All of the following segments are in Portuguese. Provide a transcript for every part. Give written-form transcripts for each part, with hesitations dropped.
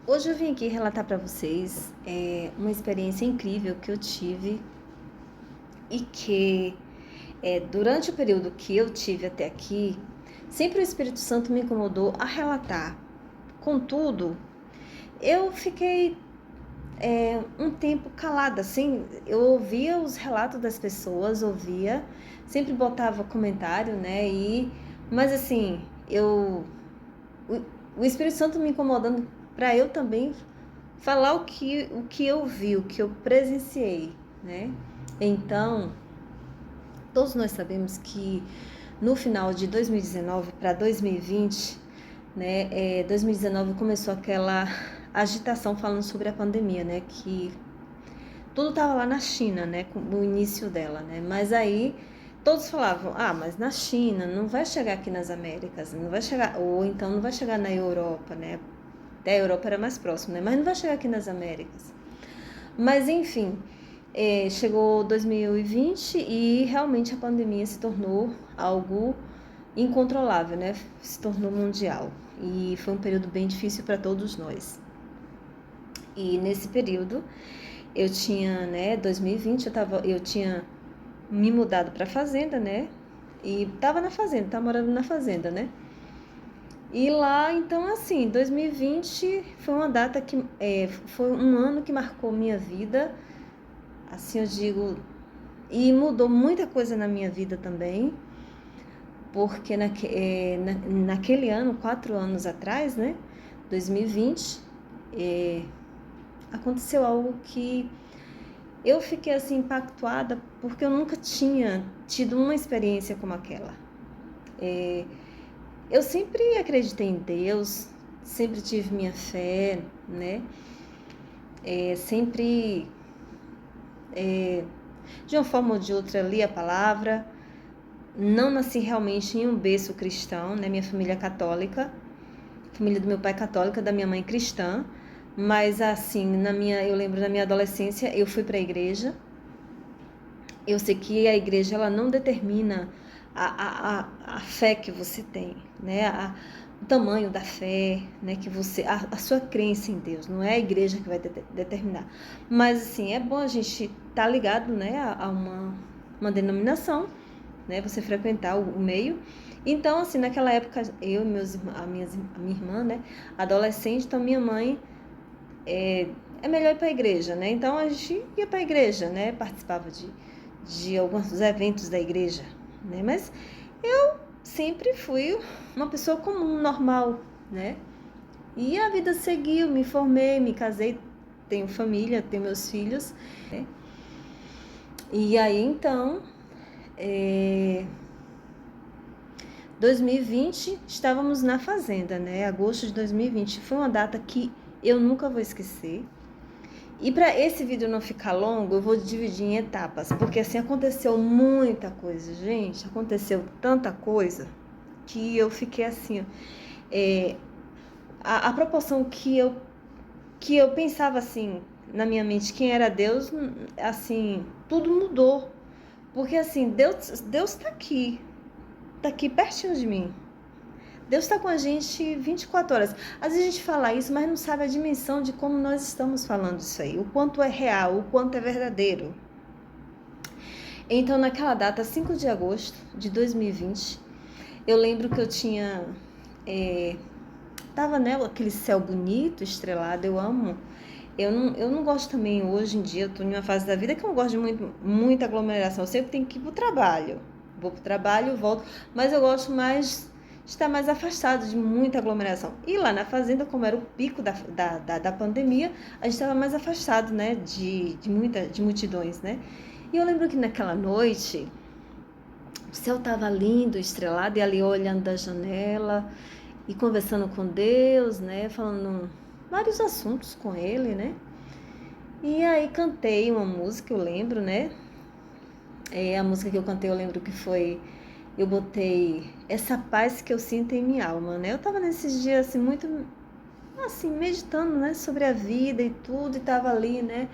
Hoje eu vim aqui relatar para vocês uma experiência incrível que eu tive e que durante o período que eu tive até aqui, sempre o Espírito Santo me incomodou a relatar. Contudo, eu fiquei um tempo calada, assim, eu ouvia os relatos das pessoas, sempre botava comentário, né? Mas assim, o, o Espírito Santo me incomodando para eu também falar o que eu vi, o que eu presenciei, né? Então, todos nós sabemos que no final de 2019 para 2020, né, 2019 começou aquela agitação falando sobre a pandemia, né, que tudo estava lá na China, né, com o início dela, né, mas aí todos falavam, mas na China, não vai chegar aqui nas Américas, não vai chegar, ou então não vai chegar na Europa, né, até a Europa era mais próximo, né, mas não vai chegar aqui nas Américas. Mas enfim, chegou 2020 e realmente a pandemia se tornou algo incontrolável, né? Se tornou mundial. E foi um período bem difícil para todos nós. E nesse período, eu tinha, né, 2020, eu tinha me mudado para a fazenda, né? E tava na fazenda, tava morando na fazenda, né? E lá, então, assim, 2020 foi uma data que foi um ano que marcou minha vida, assim eu digo, e mudou muita coisa na minha vida também, porque naquele ano, 4 anos atrás, né, 2020, aconteceu algo que eu fiquei assim impactada, porque eu nunca tinha tido uma experiência como aquela. Eu sempre acreditei em Deus, sempre tive minha fé, né? Sempre, de uma forma ou de outra, li a palavra. Não nasci realmente em um berço cristão, né? Minha família é católica, família do meu pai é católica, da minha mãe cristã. Mas assim, eu lembro na minha adolescência, eu fui para a igreja. Eu sei que a igreja ela não determina a fé que você tem, né? O tamanho da fé, né? Que você, a sua crença em Deus, não é a igreja que vai determinar. Mas assim, é bom a gente estar ligado, né? A uma denominação, né? Você frequentar o meio. Então, assim, naquela época, eu e a minha irmã, né? Adolescente, então minha mãe é melhor ir para a igreja, né? Então a gente ia para a igreja, né? Participava de alguns eventos da igreja, né? Mas eu sempre fui uma pessoa comum, normal, né? E a vida seguiu, me formei, me casei, tenho família, tenho meus filhos, né? E aí então, 2020 estávamos na fazenda, né? Agosto de 2020 foi uma data que eu nunca vou esquecer. E para esse vídeo não ficar longo, eu vou dividir em etapas, porque assim aconteceu muita coisa, gente, aconteceu tanta coisa que eu fiquei assim, a proporção que eu pensava assim na minha mente quem era Deus, assim, tudo mudou, porque assim Deus tá aqui pertinho de mim. Deus está com a gente 24 horas. Às vezes a gente fala isso, mas não sabe a dimensão de como nós estamos falando isso aí. O quanto é real, o quanto é verdadeiro. Então, naquela data, 5 de agosto de 2020, eu lembro que eu tinha... tava, né, aquele céu bonito, estrelado, eu amo. Eu não gosto também, hoje em dia, eu tô em uma fase da vida que eu não gosto de muita aglomeração. Eu sempre tenho que ir pro trabalho. Vou pro trabalho, volto. Mas eu gosto mais... está mais afastado de muita aglomeração. E lá na fazenda, como era o pico da pandemia, a gente estava mais afastado, né, de multidões, né? E eu lembro que naquela noite, o céu estava lindo, estrelado, e ali eu olhando da janela e conversando com Deus, né, falando vários assuntos com Ele, né? E aí cantei uma música, eu lembro, né? A música que eu cantei, eu lembro que foi... Eu botei essa paz que eu sinto em minha alma, né? Eu tava nesses dias, assim, muito, assim, meditando, né? Sobre a vida e tudo, e tava ali, né?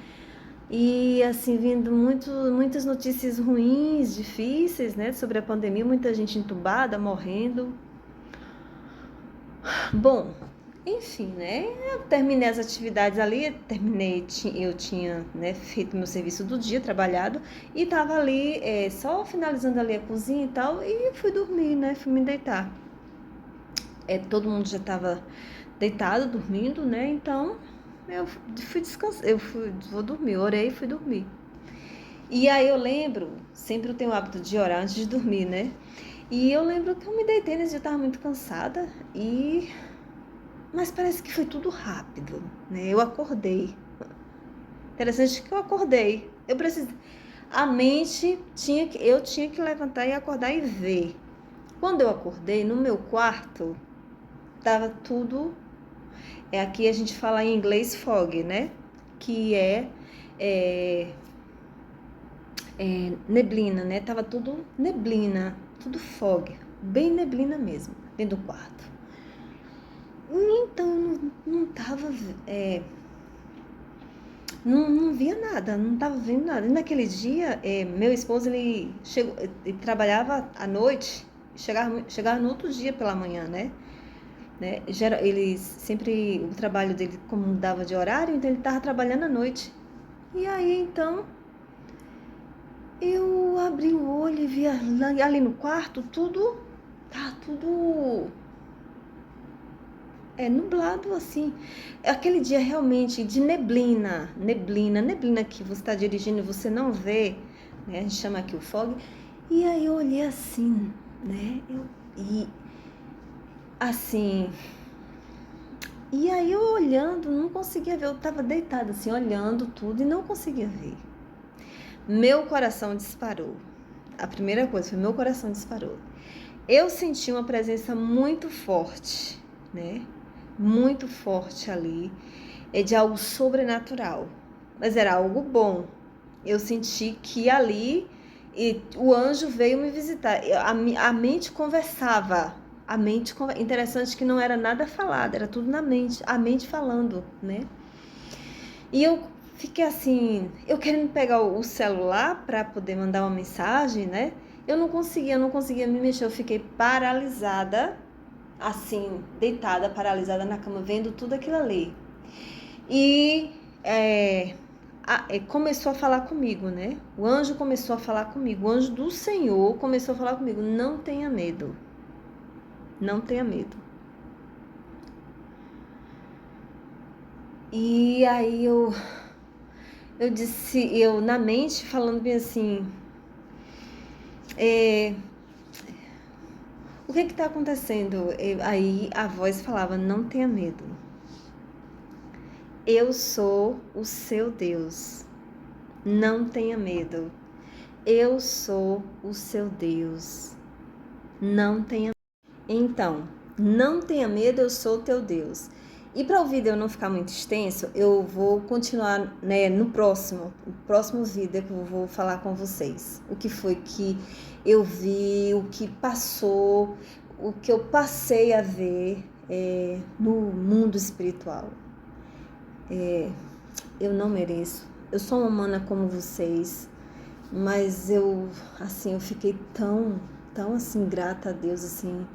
E, assim, vindo muitas notícias ruins, difíceis, né? Sobre a pandemia, muita gente entubada, morrendo. Bom, Enfim, né? Eu terminei as atividades ali, eu tinha, né, feito meu serviço do dia, trabalhado, e tava ali só finalizando ali a cozinha e tal, e fui dormir, né? Fui me deitar. Todo mundo já tava deitado, dormindo, né? Então eu fui descansar, vou dormir, orei e fui dormir. E aí eu lembro, sempre eu tenho o hábito de orar antes de dormir, né? E eu lembro que eu me deitei nesse dia, eu tava muito cansada mas parece que foi tudo rápido, né? Eu acordei. Interessante que eu acordei. A mente eu tinha que levantar e acordar e ver. Quando eu acordei no meu quarto, tava tudo. Aqui a gente fala em inglês fog, né? Que é neblina, né? Tava tudo neblina, tudo fog, bem neblina mesmo, dentro do quarto. Então não tava, não via nada, não tava vendo nada. E naquele dia, meu esposo ele chegou, ele trabalhava à noite, chegava no outro dia pela manhã, né? Ele sempre, o trabalho dele como mudava de horário, então ele tava trabalhando à noite. E aí então eu abri o olho e vi ali no quarto tá tudo nublado assim. Aquele dia realmente de neblina que você está dirigindo e você não vê, né? A gente chama aqui o fog. E aí eu olhei assim, né? Assim, e aí eu olhando, não conseguia ver, eu tava deitada assim, olhando tudo e não conseguia ver. Meu coração disparou. A primeira coisa foi meu coração disparou. Eu senti uma presença muito forte, né? Muito forte ali, de algo sobrenatural. Mas era algo bom. Eu senti que ali o anjo veio me visitar. A mente conversava. Interessante que não era nada falado, era tudo na mente, a mente falando, né? E eu fiquei assim, eu querendo pegar o celular para poder mandar uma mensagem, né? Eu não conseguia me mexer, eu fiquei paralisada, assim, deitada, paralisada na cama, vendo tudo aquilo ali. E começou a falar comigo, né? O anjo começou a falar comigo, o anjo do Senhor começou a falar comigo, não tenha medo, não tenha medo. E aí eu disse, eu na mente falando bem assim, o que está acontecendo? Aí a voz falava, não tenha medo. Eu sou o seu Deus. Não tenha medo. Eu sou o seu Deus. Não tenha medo. Então, não tenha medo, eu sou o teu Deus. E para o vídeo não ficar muito extenso, eu vou continuar, né, no próximo vídeo que eu vou falar com vocês. O que foi que eu vi, o que passou, o que eu passei a ver no mundo espiritual. Eu não mereço. Eu sou uma humana como vocês, mas eu fiquei tão assim grata a Deus, assim,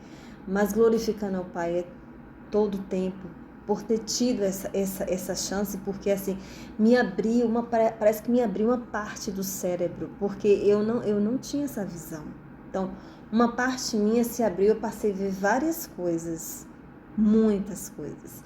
mas glorificando ao Pai todo o tempo por ter tido essa chance, porque assim parece que me abriu uma parte do cérebro, porque eu não tinha essa visão. Então, uma parte minha se abriu, eu passei a ver várias coisas, muitas coisas.